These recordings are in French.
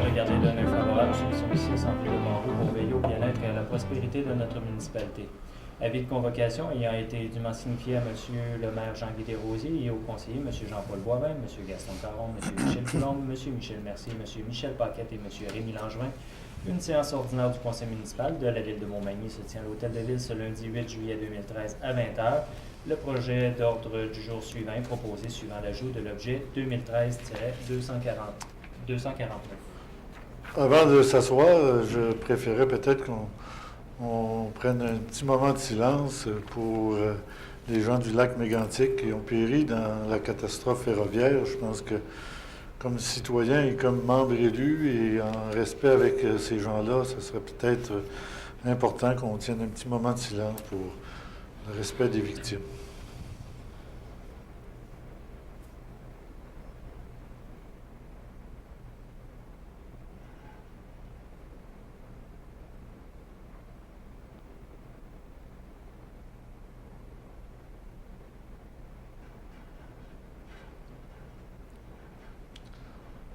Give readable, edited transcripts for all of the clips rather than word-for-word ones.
Regardez d'un œil favorable ceux qui sont ici assemblés devant vous pour veiller au bien-être et à la prospérité de notre municipalité. Avis de convocation ayant été dûment signifié à M. le maire Jean-Guy Desrosiers et aux conseillers M. Jean-Paul Boivin, M. Gaston Caron, M. Michel Coulombe, M. Michel Mercier, M. Michel Paquette et M. Rémy Langevin. Une séance ordinaire du conseil municipal de la ville de Montmagny se tient à l'hôtel de ville ce lundi 8 juillet 2013 à 20h. Le projet d'ordre du jour suivant est proposé suivant l'ajout de l'objet 2013-249. Avant de s'asseoir, je préférais peut-être qu'on prenne un petit moment de silence pour les gens du lac Mégantic qui ont péri dans la catastrophe ferroviaire. Je pense que comme citoyen et comme membre élu et en respect avec ces gens-là, ce serait peut-être important qu'on tienne un petit moment de silence pour le respect des victimes.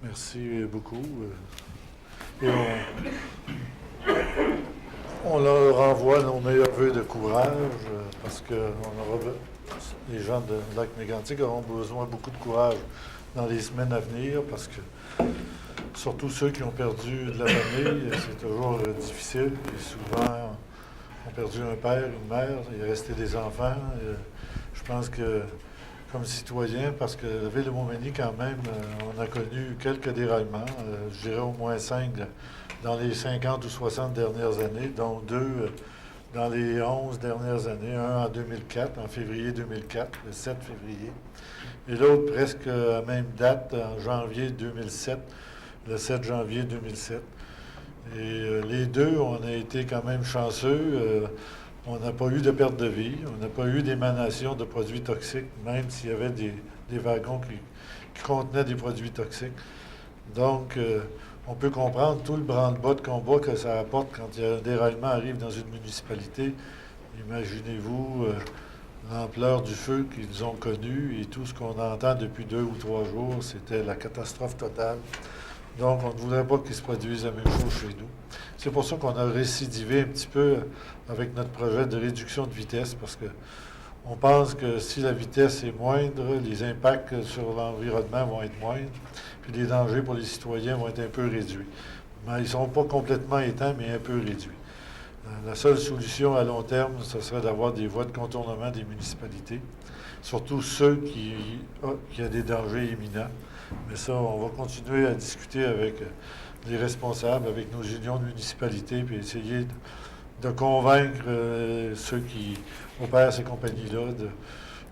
Merci beaucoup. Et on leur envoie nos meilleurs vœux de courage parce que les gens de Lac-Mégantic auront besoin beaucoup de courage dans les semaines à venir parce que surtout ceux qui ont perdu de la famille, c'est toujours difficile. Et souvent, ont perdu un père, une mère, il est resté des enfants. Je pense que comme citoyen, parce que la ville de Montmagny, quand même, on a connu quelques déraillements, je dirais au moins 5 dans les 50 ou 60 dernières années, dont 2 dans les 11 dernières années, un en 2004, en février 2004, le 7 février, et l'autre presque à la même date, en janvier 2007, le 7 janvier 2007. Et les deux, on a été quand même chanceux. On n'a pas eu de perte de vie, on n'a pas eu d'émanation de produits toxiques, même s'il y avait des wagons qui contenaient des produits toxiques. Donc, on peut comprendre tout le branle-bas de combat que ça apporte quand un déraillement arrive dans une municipalité. Imaginez-vous l'ampleur du feu qu'ils ont connu et tout ce qu'on entend depuis 2 ou 3 jours, c'était la catastrophe totale. Donc, on ne voudrait pas qu'il se produise la même chose chez nous. C'est pour ça qu'on a récidivé un petit peu avec notre projet de réduction de vitesse, parce que on pense que si la vitesse est moindre, les impacts sur l'environnement vont être moindres, puis les dangers pour les citoyens vont être un peu réduits. Mais ils ne sont pas complètement éteints, mais un peu réduits. La seule solution à long terme, ce serait d'avoir des voies de contournement des municipalités, surtout ceux qui ont des dangers imminents. Mais ça, on va continuer à discuter avec les responsables, avec nos unions de municipalités, puis essayer de convaincre ceux qui opèrent ces compagnies-là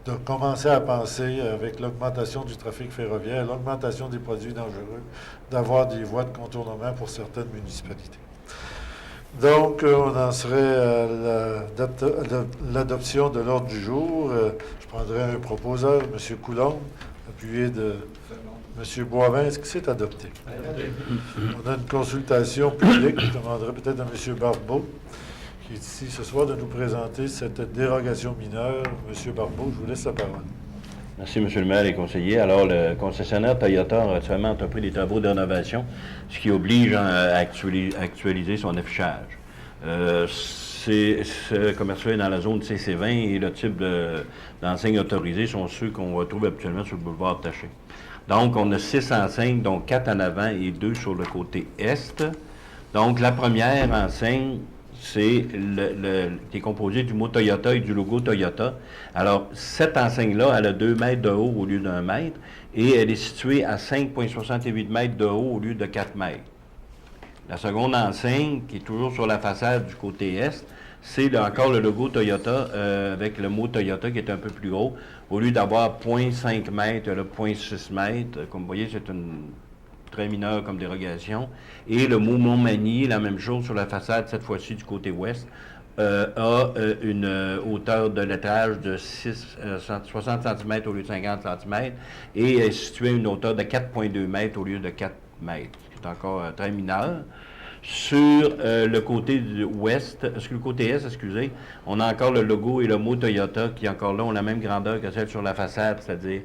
de commencer à penser, avec l'augmentation du trafic ferroviaire, l'augmentation des produits dangereux, d'avoir des voies de contournement pour certaines municipalités. Donc, on en serait à l'adoption de l'ordre du jour. Je prendrai un proposeur, M. Coulombe, appuyé de M. Boivin. Est-ce que c'est adopté? On a une consultation publique. Je demanderai peut-être à M. Barbeau, qui est ici ce soir, de nous présenter cette dérogation mineure. M. Barbeau, je vous laisse la parole. Merci, M. le maire et conseillers. Alors, le concessionnaire Toyota a actuellement entrepris des travaux de rénovation, ce qui oblige à actualiser son affichage. Ce commercial est dans la zone CC20 et le type d'enseignes autorisées sont ceux qu'on retrouve habituellement sur le boulevard Taché. Donc, on a 6 enseignes, dont 4 en avant et 2 sur le côté est. Donc, la première enseigne, c'est qui est composé du mot Toyota et du logo Toyota. Alors, cette enseigne-là, elle a 2 mètres de haut au lieu d'1 mètre et elle est située à 5,68 mètres de haut au lieu de 4 mètres. La seconde enseigne, qui est toujours sur la façade du côté est, c'est encore le logo Toyota avec le mot Toyota qui est un peu plus haut. Au lieu d'avoir 0,5 mètres, 0,6 mètres, comme vous voyez, c'est une très mineur comme dérogation. Et le mot Montmagny, la même chose sur la façade, cette fois-ci du côté ouest, a une hauteur de lettrage de 60 cm au lieu de 50 cm et est situé à une hauteur de 4,2 mètres au lieu de 4 mètres, ce qui est encore très mineur. Sur le côté ouest, sur le côté est, excusez, on a encore le logo et le mot Toyota qui encore là ont la même grandeur que celle sur la façade, c'est-à-dire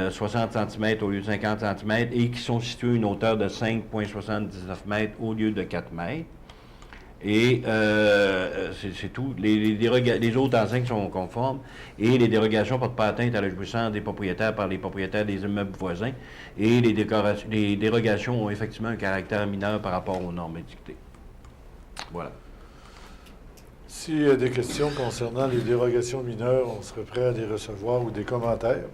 60 cm au lieu de 50 cm et qui sont situés à une hauteur de 5,79 mètres au lieu de 4 mètres. Et c'est tout. Les autres enseignes sont conformes et les dérogations ne portent pas atteinte à la jouissance des propriétaires par les propriétaires des immeubles voisins et les dérogations ont effectivement un caractère mineur par rapport aux normes édictées. Voilà. S'il y a des questions concernant les dérogations mineures, on serait prêt à les recevoir ou des commentaires.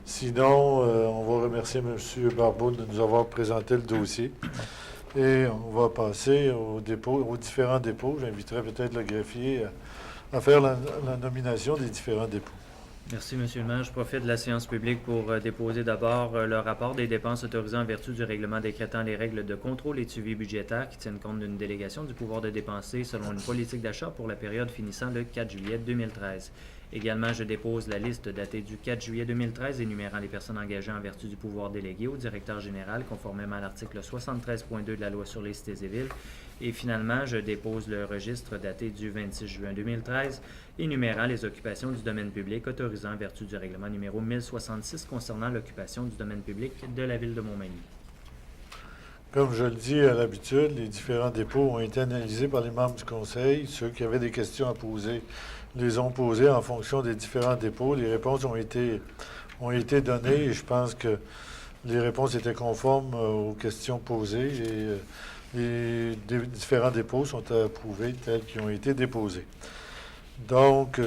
Sinon, on va remercier M. Barbeau de nous avoir présenté le dossier. Et on va passer aux différents dépôts. J'inviterai peut-être le greffier à faire la nomination des différents dépôts. Merci, M. le maire. Je profite de la séance publique pour déposer d'abord le rapport des dépenses autorisées en vertu du règlement décrétant les règles de contrôle et de suivi budgétaire qui tiennent compte d'une délégation du pouvoir de dépenser selon une politique d'achat pour la période finissant le 4 juillet 2013. Également, je dépose la liste datée du 4 juillet 2013 énumérant les personnes engagées en vertu du pouvoir délégué au directeur général conformément à l'article 73.2 de la loi sur les cités et villes. Et finalement, je dépose le registre daté du 26 juin 2013 énumérant les occupations du domaine public autorisant en vertu du règlement numéro 1066 concernant l'occupation du domaine public de la ville de Montmagny. Comme je le dis à l'habitude, les différents dépôts ont été analysés par les membres du conseil. Ceux qui avaient des questions à poser les ont posées en fonction des différents dépôts. Les réponses ont été données et je pense que les réponses étaient conformes aux questions posées et les différents dépôts sont approuvés tels qu'ils ont été déposés. Donc,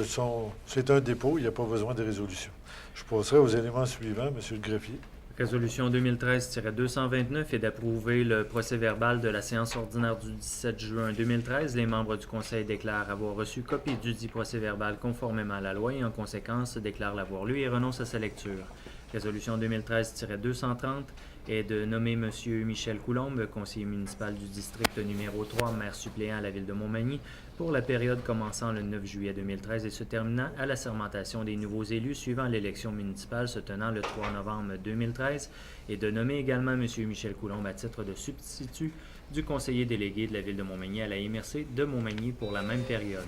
c'est un dépôt, il n'y a pas besoin de résolution. Je passerai aux éléments suivants, M. le greffier. Résolution 2013-229 est d'approuver le procès-verbal de la séance ordinaire du 17 juin 2013. Les membres du Conseil déclarent avoir reçu copie du dit procès-verbal conformément à la loi et en conséquence déclarent l'avoir lu et renoncent à sa lecture. Résolution 2013-230 est de nommer M. Michel Coulombe, conseiller municipal du district numéro 3, maire suppléant à la ville de Montmagny, pour la période commençant le 9 juillet 2013 et se terminant à la sermentation des nouveaux élus suivant l'élection municipale se tenant le 3 novembre 2013, et de nommer également M. Michel Coulombe à titre de substitut du conseiller délégué de la ville de Montmagny à la MRC de Montmagny pour la même période.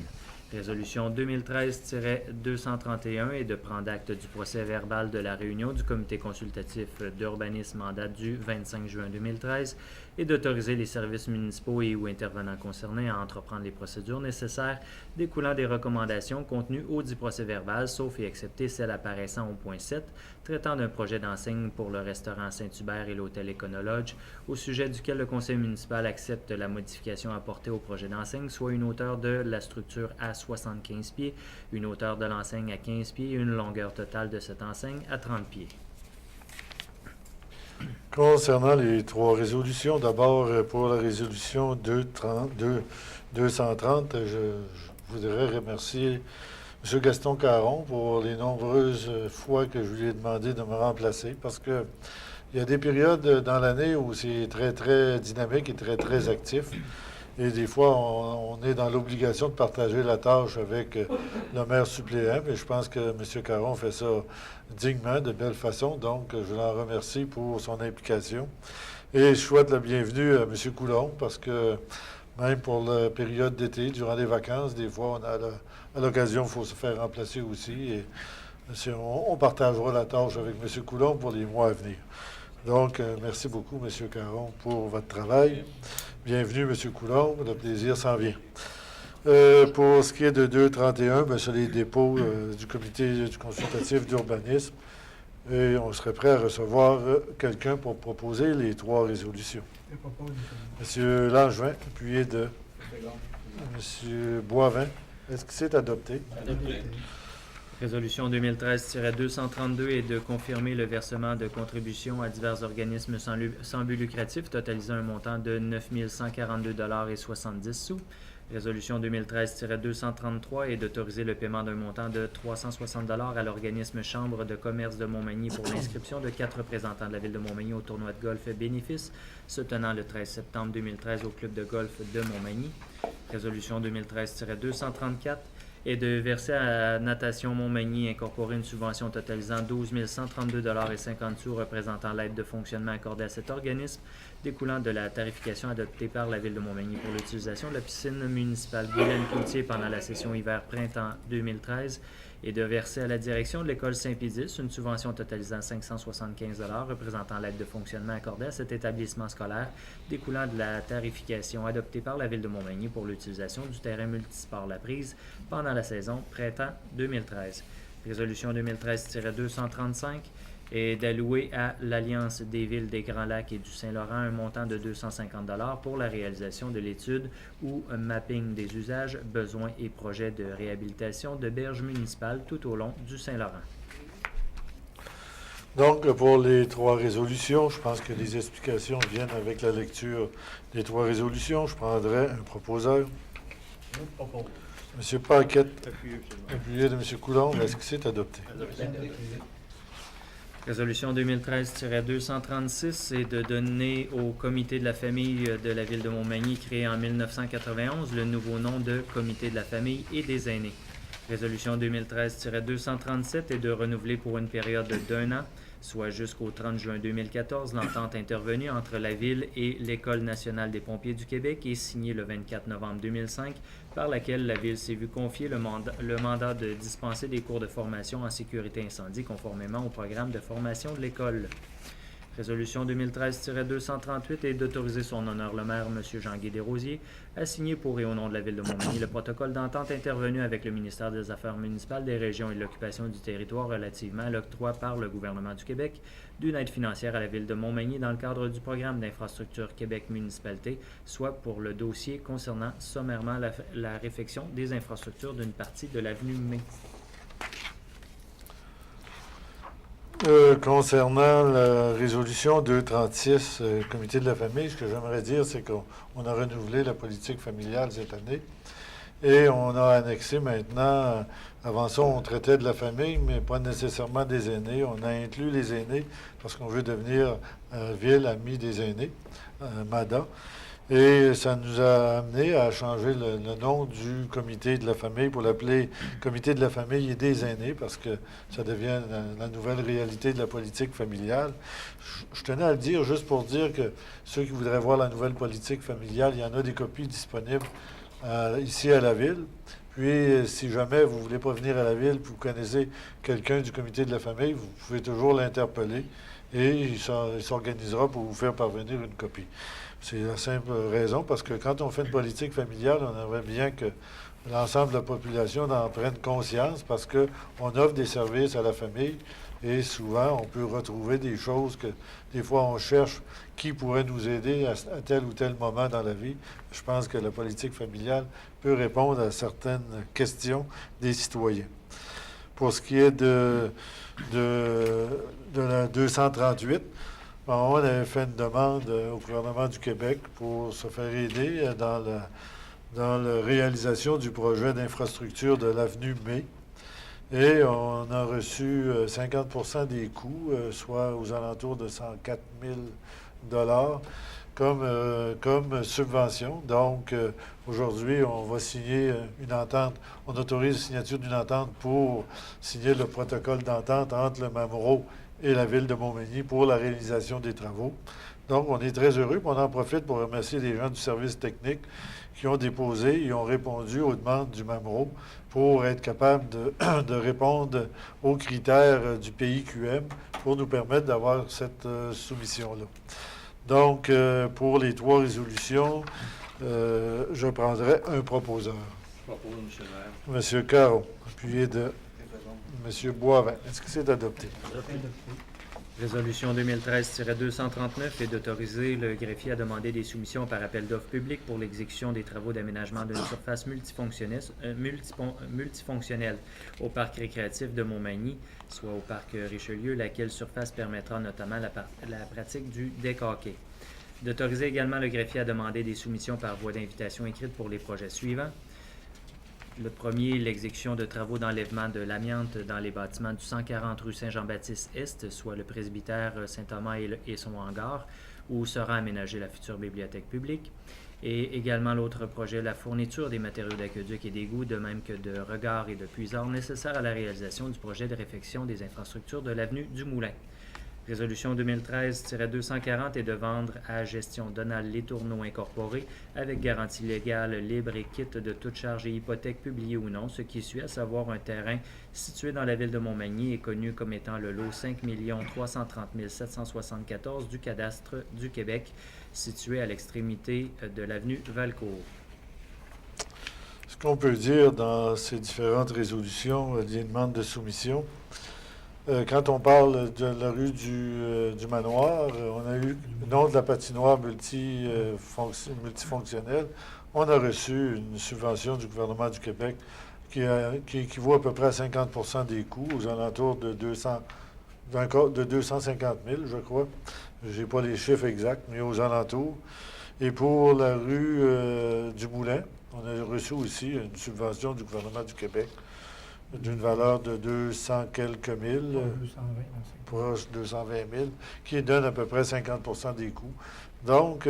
Résolution 2013-231 est de prendre acte du procès-verbal de la réunion du comité consultatif d'urbanisme en date du 25 juin 2013 et d'autoriser les services municipaux et ou intervenants concernés à entreprendre les procédures nécessaires découlant des recommandations contenues au dit procès-verbal, sauf et excepté celles apparaissant au point 7, traitant d'un projet d'enseigne pour le restaurant Saint-Hubert et l'hôtel Econolodge, au sujet duquel le conseil municipal accepte la modification apportée au projet d'enseigne, soit une hauteur de la structure à 75 pieds, une hauteur de l'enseigne à 15 pieds et une longueur totale de cette enseigne à 30 pieds. Concernant les trois résolutions, d'abord pour la résolution 230, je voudrais remercier M. Gaston Caron pour les nombreuses fois que je lui ai demandé de me remplacer parce que il y a des périodes dans l'année où c'est très, très dynamique et très, très actif. Et des fois, on est dans l'obligation de partager la tâche avec le maire suppléant. Mais je pense que M. Caron fait ça dignement, de belle façon. Donc, je l'en remercie pour son implication. Et je souhaite la bienvenue à M. Coulombe parce que même pour la période d'été, durant les vacances, des fois, on a à l'occasion, il faut se faire remplacer aussi. Et on partagera la tâche avec M. Coulombe pour les mois à venir. Donc, merci beaucoup, M. Caron, pour votre travail. Bienvenue, M. Coulombe. Le plaisir s'en vient. Pour ce qui est de 231, bien, c'est les dépôts du comité du consultatif d'urbanisme. Et on serait prêt à recevoir quelqu'un pour proposer les trois résolutions. M. Langevin, appuyé de M. Boivin. Est-ce que c'est adopté? Adopté. Résolution 2013-232 est de confirmer le versement de contributions à divers organismes sans but lucratif totalisant un montant de 9 142,70 $. Résolution 2013-233 est d'autoriser le paiement d'un montant de 360 $ à l'organisme Chambre de commerce de Montmagny pour l'inscription de 4 représentants de la Ville de Montmagny au tournoi de golf Bénéfice se tenant le 13 septembre 2013 au club de golf de Montmagny. Résolution 2013-234 et de verser à Natation Montmagny Incorporée une subvention totalisant 12 132,50 $ représentant l'aide de fonctionnement accordée à cet organisme, découlant de la tarification adoptée par la Ville de Montmagny pour l'utilisation de la piscine municipale Guylaine-Cloutier pendant la session hiver-printemps 2013, et de verser à la direction de l'école Saint-Pédis une subvention totalisant 575 $ représentant l'aide de fonctionnement accordée à cet établissement scolaire, découlant de la tarification adoptée par la Ville de Montmagny pour l'utilisation du terrain multisport La Prise pendant la saison printemps 2013. Résolution 2013-235 est d'allouer à l'Alliance des villes des Grands Lacs et du Saint-Laurent un montant de 250 $ pour la réalisation de l'étude ou mapping des usages, besoins et projets de réhabilitation de berges municipales tout au long du Saint-Laurent. Donc, pour les 3 résolutions, je pense que les explications viennent avec la lecture des 3 résolutions. Je prendrai un proposeur. M. Paquette, appuyé de M. Coulombe, est-ce que c'est adopté? Résolution 2013-236 est de donner au Comité de la famille de la Ville de Montmagny, créé en 1991, le nouveau nom de Comité de la famille et des aînés. Résolution 2013-237 est de renouveler pour une période d'1 an, soit jusqu'au 30 juin 2014, l'entente intervenue entre la Ville et l'École nationale des pompiers du Québec et signée le 24 novembre 2005, par laquelle la Ville s'est vue confier le mandat de dispenser des cours de formation en sécurité incendie conformément au programme de formation de l'École. Résolution 2013-238 est d'autoriser son honneur le maire, M. Jean-Guy Desrosiers, à signer pour et au nom de la Ville de Montmagny le protocole d'entente intervenu avec le ministère des Affaires municipales, des régions et de l'occupation du territoire relativement à l'octroi par le gouvernement du Québec d'une aide financière à la Ville de Montmagny dans le cadre du programme d'infrastructure Québec Municipalité, soit pour le dossier concernant sommairement la réfection des infrastructures d'une partie de l'avenue May. Concernant la résolution 236, Comité de la famille, ce que j'aimerais dire, c'est qu'on a renouvelé la politique familiale cette année et on a annexé maintenant, avant ça, on traitait de la famille, mais pas nécessairement des aînés. On a inclus les aînés parce qu'on veut devenir ville amie des aînés, MADA. Et ça nous a amené à changer le nom du comité de la famille pour l'appeler Comité de la famille et des aînés parce que ça devient la nouvelle réalité de la politique familiale. Je tenais à le dire juste pour dire que ceux qui voudraient voir la nouvelle politique familiale, il y en a des copies disponibles ici à la Ville. Puis, si jamais vous ne voulez pas venir à la Ville, vous connaissez quelqu'un du comité de la famille, vous pouvez toujours l'interpeller et il s'organisera pour vous faire parvenir une copie. C'est la simple raison, parce que quand on fait une politique familiale, on aimerait bien que l'ensemble de la population en prenne conscience, parce qu'on offre des services à la famille, et souvent, on peut retrouver des choses que, des fois, on cherche qui pourrait nous aider à tel ou tel moment dans la vie. Je pense que la politique familiale peut répondre à certaines questions des citoyens. Pour ce qui est de la 238, on avait fait une demande au gouvernement du Québec pour se faire aider dans la réalisation du projet d'infrastructure de l'avenue May. Et on a reçu 50 des coûts, soit aux alentours de 104 000 $ comme subvention. Donc, aujourd'hui, on va signer une entente. On autorise la signature d'une entente pour signer le protocole d'entente entre le MAMRO et la Ville de Montmagny pour la réalisation des travaux. Donc, on est très heureux. On en profite pour remercier les gens du service technique qui ont déposé et ont répondu aux demandes du MAMRO pour être capable de répondre aux critères du PIQM pour nous permettre d'avoir cette soumission-là. Donc, pour les 3 résolutions, je prendrai un proposeur. Je propose, M. le maire. M. Caron, appuyé de M. Boivin. Est-ce que c'est adopté? Résolution 2013-239 est d'autoriser le greffier à demander des soumissions par appel d'offres publiques pour l'exécution des travaux d'aménagement d'une surface multifonctionnelle au parc récréatif de Montmagny, soit au parc Richelieu, laquelle surface permettra notamment la pratique du deck hockey. D'autoriser également le greffier à demander des soumissions par voie d'invitation écrite pour les projets suivants. Le premier, l'exécution de travaux d'enlèvement de l'amiante dans les bâtiments du 140 rue Saint-Jean-Baptiste-Est, soit le presbytère Saint-Thomas et son hangar, où sera aménagée la future bibliothèque publique. Et également l'autre projet, la fourniture des matériaux d'aqueduc et d'égouts, de même que de regards et de puisards nécessaires à la réalisation du projet de réfection des infrastructures de l'avenue du Moulin. Résolution 2013-240 est de vendre à Gestion Donald Letourneau Incorporé avec garantie légale, libre et quitte de toute charge et hypothèque publiée ou non, ce qui suit, à savoir un terrain situé dans la ville de Montmagny et connu comme étant le lot 5 330 774 du cadastre du Québec, situé à l'extrémité de l'avenue Valcourt. Ce qu'on peut dire dans ces différentes résolutions, des demandes de soumission, quand on parle de la rue du Manoir, on a eu, non de la patinoire multifonctionnelle, on a reçu une subvention du gouvernement du Québec qui équivaut à peu près à 50 des coûts, aux alentours de 250 000, je crois. Je n'ai pas les chiffres exacts, mais aux alentours. Et pour la rue du Moulin, on a reçu aussi une subvention du gouvernement du Québec d'une valeur de 200 quelques mille, proche de 220 000, qui donne à peu près 50 des coûts. Donc,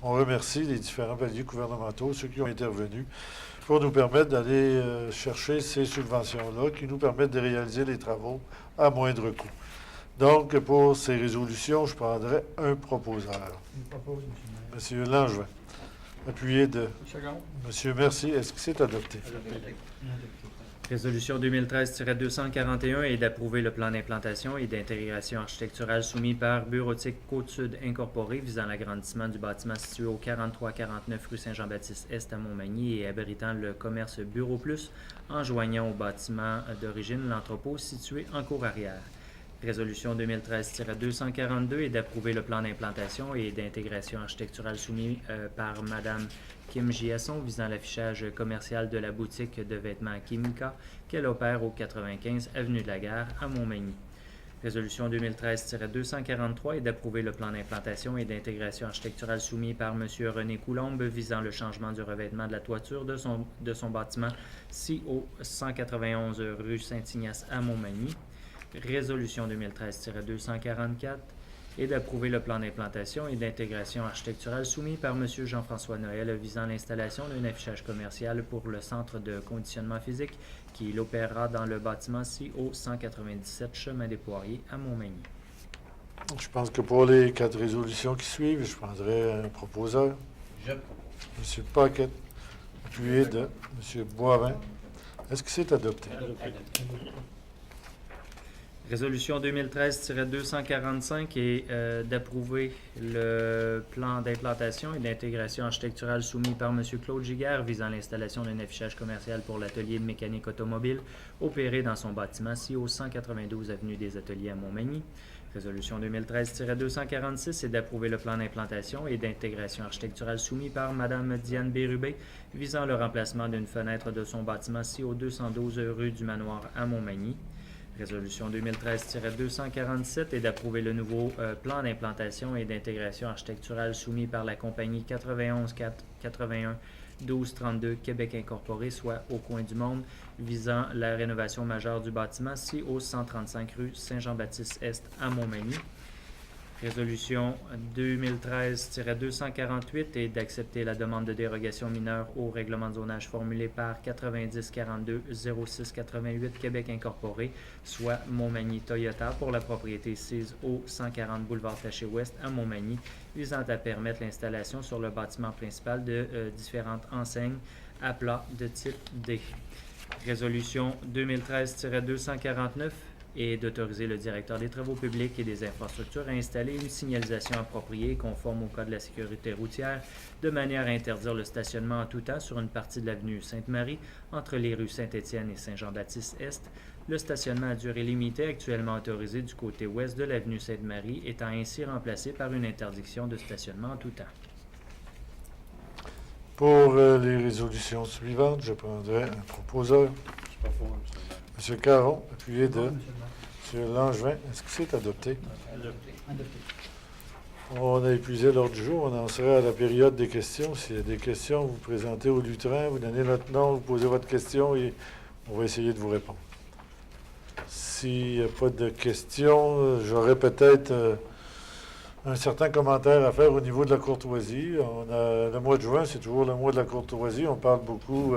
on remercie les différents paliers gouvernementaux, ceux qui ont intervenu, pour nous permettre d'aller chercher ces subventions-là, qui nous permettent de réaliser les travaux à moindre coût. Donc, pour ces résolutions, je prendrai un proposeur. Monsieur Langevin, appuyé de Monsieur Mercier. Est-ce que c'est adopté? Résolution 2013-241 est d'approuver le plan d'implantation et d'intégration architecturale soumis par Bureautique Côte-Sud Incorporé visant l'agrandissement du bâtiment situé au 4349 rue Saint-Jean-Baptiste-Est à Montmagny et abritant le commerce Bureau Plus en joignant au bâtiment d'origine l'entrepôt situé en cour arrière. Résolution 2013-242 est d'approuver le plan d'implantation et d'intégration architecturale soumis par Mme Kim Giasson visant l'affichage commercial de la boutique de vêtements Kimika qu'elle opère au 95 avenue de la Gare à Montmagny. Résolution 2013-243 est d'approuver le plan d'implantation et d'intégration architecturale soumis par M. René Coulombe visant le changement du revêtement de la toiture de son bâtiment au 191 rue Saint-Ignace à Montmagny. Résolution 2013-244 et d'approuver le plan d'implantation et d'intégration architecturale soumis par M. Jean-François Noël visant l'installation d'un affichage commercial pour le centre de conditionnement physique qui l'opérera dans le bâtiment au 197 chemin des Poiriers à Montmagny. Je pense que pour les 4 résolutions qui suivent, je prendrai un proposeur. M. Paquette, appuyé de M. Boivin. Est-ce que c'est adopté? Résolution 2013-245 est d'approuver le plan d'implantation et d'intégration architecturale soumis par M. Claude Giguère visant l'installation d'un affichage commercial pour l'atelier de mécanique automobile opéré dans son bâtiment au 192 avenue des Ateliers à Montmagny. Résolution 2013-246 est d'approuver le plan d'implantation et d'intégration architecturale soumis par Mme Diane Bérubé visant le remplacement d'une fenêtre de son bâtiment au 212 rue du Manoir à Montmagny. Résolution 2013-247 est d'approuver le nouveau plan d'implantation et d'intégration architecturale soumis par la compagnie 91 481 1232 Québec Incorporé, soit au coin du monde, visant la rénovation majeure du bâtiment au 135 rue Saint-Jean-Baptiste-Est à Montmagny. Résolution 2013-248 est d'accepter la demande de dérogation mineure au règlement de zonage formulé par 9042-0688 Québec Incorporé, soit Montmagny Toyota, pour la propriété sise au 140 boulevard Taché-Ouest à Montmagny, visant à permettre l'installation sur le bâtiment principal de différentes enseignes à plat de type D. Résolution 2013-249 et d'autoriser le directeur des travaux publics et des infrastructures à installer une signalisation appropriée conforme au Code de la sécurité routière de manière à interdire le stationnement en tout temps sur une partie de l'avenue Sainte-Marie entre les rues Saint-Étienne et Saint-Jean-Baptiste-Est, le stationnement à durée limitée actuellement autorisé du côté ouest de l'avenue Sainte-Marie étant ainsi remplacé par une interdiction de stationnement en tout temps. Pour les résolutions suivantes, je prendrai un proposeur. M. Caron, appuyé de M. Langevin. Est-ce que c'est adopté? Adopté. On a épuisé l'ordre du jour. On en sera à la période des questions. S'il y a des questions, vous présentez au lutrin, vous donnez votre nom, vous posez votre question et on va essayer de vous répondre. S'il n'y a pas de questions, j'aurais peut-être un certain commentaire à faire au niveau de la courtoisie. Le mois de juin, c'est toujours le mois de la courtoisie. On parle beaucoup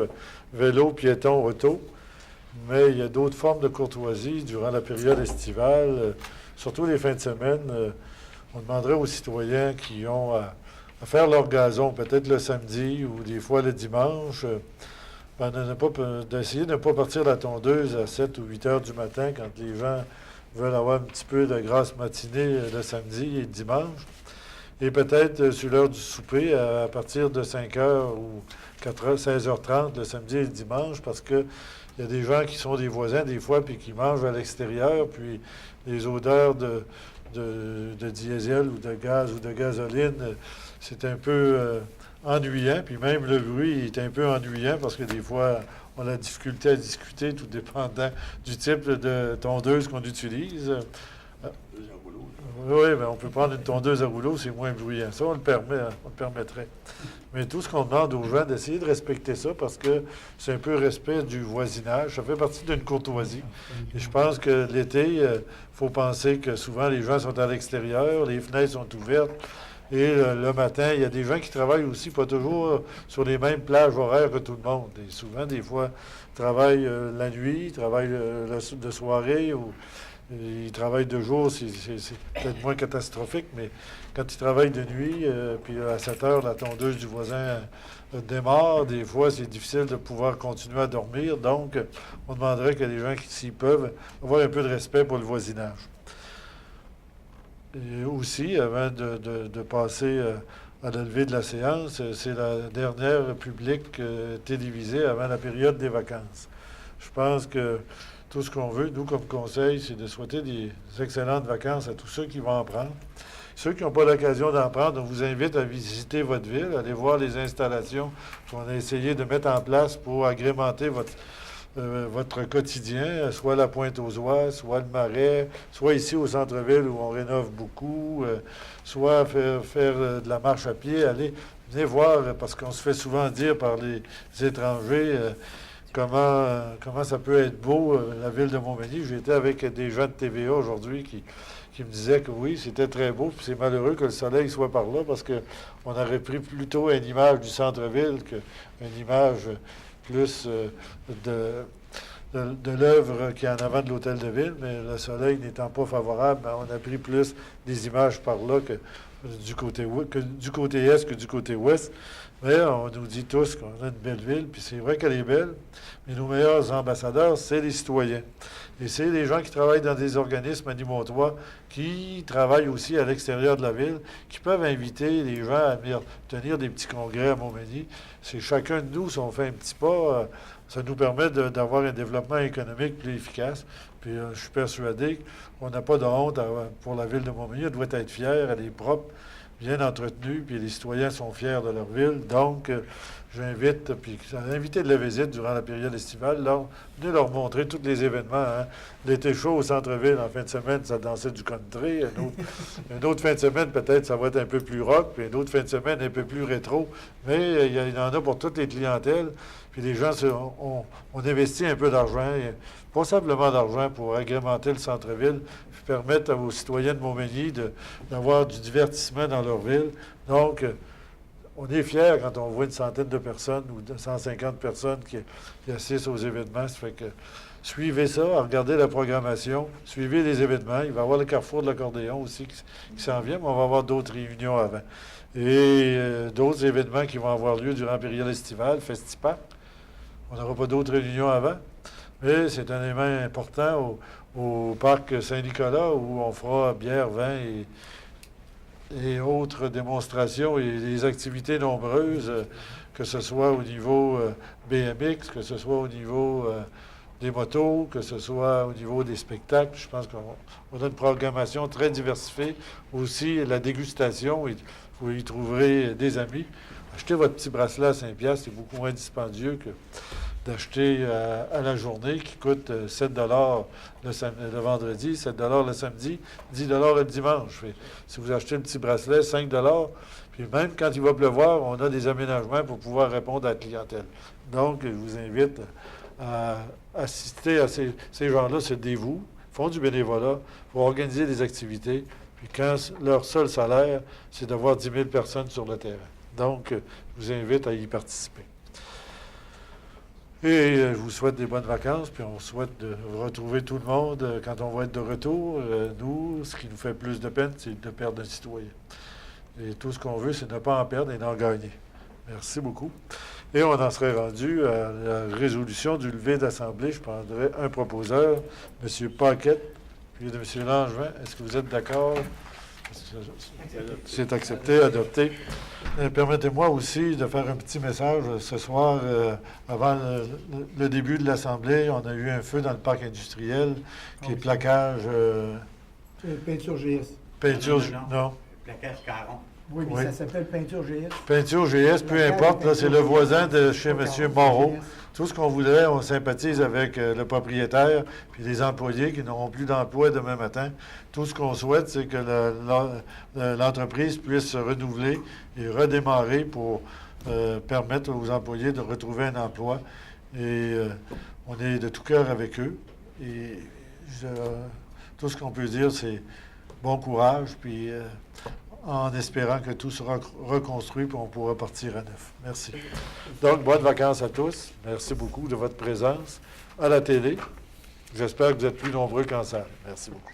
vélo, piéton, auto. Mais il y a d'autres formes de courtoisie durant la période estivale, surtout les fins de semaine. On demanderait aux citoyens qui ont à faire leur gazon, peut-être le samedi ou des fois le dimanche, d'essayer de ne pas partir la tondeuse à 7 ou 8 heures du matin quand les gens veulent avoir un petit peu de grasse matinée le samedi et le dimanche. Et peut-être sur l'heure du souper à partir de 5 heures ou 16h30 le samedi et le dimanche, parce que il y a des gens qui sont des voisins des fois puis qui mangent à l'extérieur, puis les odeurs de diesel ou de gaz ou de gasoline, c'est un peu ennuyant. Puis même le bruit est un peu ennuyant parce que des fois, on a la difficulté à discuter, tout dépendant du type de tondeuse qu'on utilise. Oui, mais on peut prendre une tondeuse à rouleau, c'est moins bruyant. Ça, on le permettrait. Mais tout ce qu'on demande aux gens, d'essayer de respecter ça, parce que c'est un peu respect du voisinage. Ça fait partie d'une courtoisie. Et je pense que l'été, il faut penser que souvent, les gens sont à l'extérieur, les fenêtres sont ouvertes. Et le matin, il y a des gens qui travaillent aussi, pas toujours sur les mêmes plages horaires que tout le monde. Et souvent, des fois, ils travaillent la nuit, ils travaillent de soirée ou... Ils travaillent de jour, c'est peut-être moins catastrophique, mais quand ils travaillent de nuit, puis à 7 heures, la tondeuse du voisin démarre, des fois, c'est difficile de pouvoir continuer à dormir. Donc, on demanderait que les gens, s'ils peuvent, avoir un peu de respect pour le voisinage. Et aussi, avant de passer à la levée de la séance, c'est la dernière publique télévisée avant la période des vacances. Je pense que tout ce qu'on veut, nous, comme conseil, c'est de souhaiter des excellentes vacances à tous ceux qui vont en prendre. Ceux qui n'ont pas l'occasion d'en prendre, on vous invite à visiter votre ville, aller voir les installations qu'on a essayé de mettre en place pour agrémenter votre quotidien, soit la Pointe-aux-Oies, soit le Marais, soit ici au centre-ville où on rénove beaucoup, soit faire de la marche à pied, venez voir, parce qu'on se fait souvent dire par les étrangers... Comment ça peut être beau, la ville de Montmagny. J'étais avec des gens de TVA aujourd'hui qui me disaient que oui, c'était très beau, puis c'est malheureux que le soleil soit par là, parce qu'on aurait pris plutôt une image du centre-ville qu'une image plus de l'œuvre qui est en avant de l'hôtel de ville, mais le soleil n'étant pas favorable, on a pris plus des images par là que du côté est que du côté ouest. Mais on nous dit tous qu'on a une belle ville, puis c'est vrai qu'elle est belle, mais nos meilleurs ambassadeurs, c'est les citoyens. Et c'est les gens qui travaillent dans des organismes animatoires, qui travaillent aussi à l'extérieur de la ville, qui peuvent inviter les gens à venir tenir des petits congrès à Montmagny. C'est chacun de nous, si on fait un petit pas, ça nous permet d'avoir un développement économique plus efficace. Puis je suis persuadé qu'on n'a pas de honte pour la ville de Montmagny. Elle doit être fière, elle est propre, bien entretenue, puis les citoyens sont fiers de leur ville. Donc, j'invite, puis invité de la visite durant la période estivale, venez leur montrer tous les événements. Hein. L'été chaud au centre-ville, en fin de semaine, ça dansait du country. Une autre fin de semaine, peut-être, ça va être un peu plus rock, puis une autre fin de semaine, un peu plus rétro. Mais il y en a pour toutes les clientèles. Puis les gens, on investit un peu d'argent, pas simplement d'argent pour agrémenter le centre-ville, puis permettre aux citoyens de Montmagny d'avoir du divertissement dans leur ville. Donc, on est fiers quand on voit une centaine de personnes ou 150 personnes qui assistent aux événements. Ça fait que suivez ça, regardez la programmation, suivez les événements. Il va y avoir le carrefour de l'accordéon aussi qui s'en vient, mais on va avoir d'autres réunions avant. Et d'autres événements qui vont avoir lieu durant la période estivale, Festipac. On n'aura pas d'autres réunions avant, mais c'est un événement important au parc Saint-Nicolas où on fera bière, vin et autres démonstrations et des activités nombreuses, que ce soit au niveau BMX, que ce soit au niveau des motos, que ce soit au niveau des spectacles. Je pense qu'on a une programmation très diversifiée. Aussi, la dégustation, vous y trouverez des amis. Achetez votre petit bracelet à 5$, c'est beaucoup moins dispendieux que d'acheter à la journée qui coûte 7 le vendredi, 7 le samedi, 10 le dimanche. Si vous achetez un petit bracelet, 5 puis même quand il va pleuvoir, on a des aménagements pour pouvoir répondre à la clientèle. Donc, je vous invite à assister à ces gens-là, se dévouent, font du bénévolat, pour organiser des activités, puis quand leur seul salaire, c'est d'avoir 10 000 personnes sur le terrain. Donc, je vous invite à y participer. Et je vous souhaite des bonnes vacances, puis on souhaite de retrouver tout le monde quand on va être de retour. Nous, ce qui nous fait plus de peine, c'est de perdre un citoyen. Et tout ce qu'on veut, c'est ne pas en perdre et d'en gagner. Merci beaucoup. Et on en serait rendu à la résolution du lever d'Assemblée. Je prendrai un proposeur, M. Paquette, puis de M. Langevin. Est-ce que vous êtes d'accord? C'est accepté, adopté. Permettez-moi aussi de faire un petit message. Ce soir, avant le début de l'Assemblée, on a eu un feu dans le parc industriel qui est plaquage... Peinture GS. Peinture... Non. Plaquage Caron. Oui, mais ça s'appelle Peinture GS. Peinture GS, peu importe. Là, c'est le voisin de chez M. Moreau. Tout ce qu'on voudrait, on sympathise avec le propriétaire puis les employés qui n'auront plus d'emploi demain matin. Tout ce qu'on souhaite, c'est que l'entreprise puisse se renouveler et redémarrer pour permettre aux employés de retrouver un emploi. Et on est de tout cœur avec eux. Et tout ce qu'on peut dire, c'est bon courage, puis en espérant que tout sera reconstruit et on pourra partir à neuf. Merci. Donc, bonnes vacances à tous. Merci beaucoup de votre présence à la télé. J'espère que vous êtes plus nombreux qu'en salle. Merci beaucoup.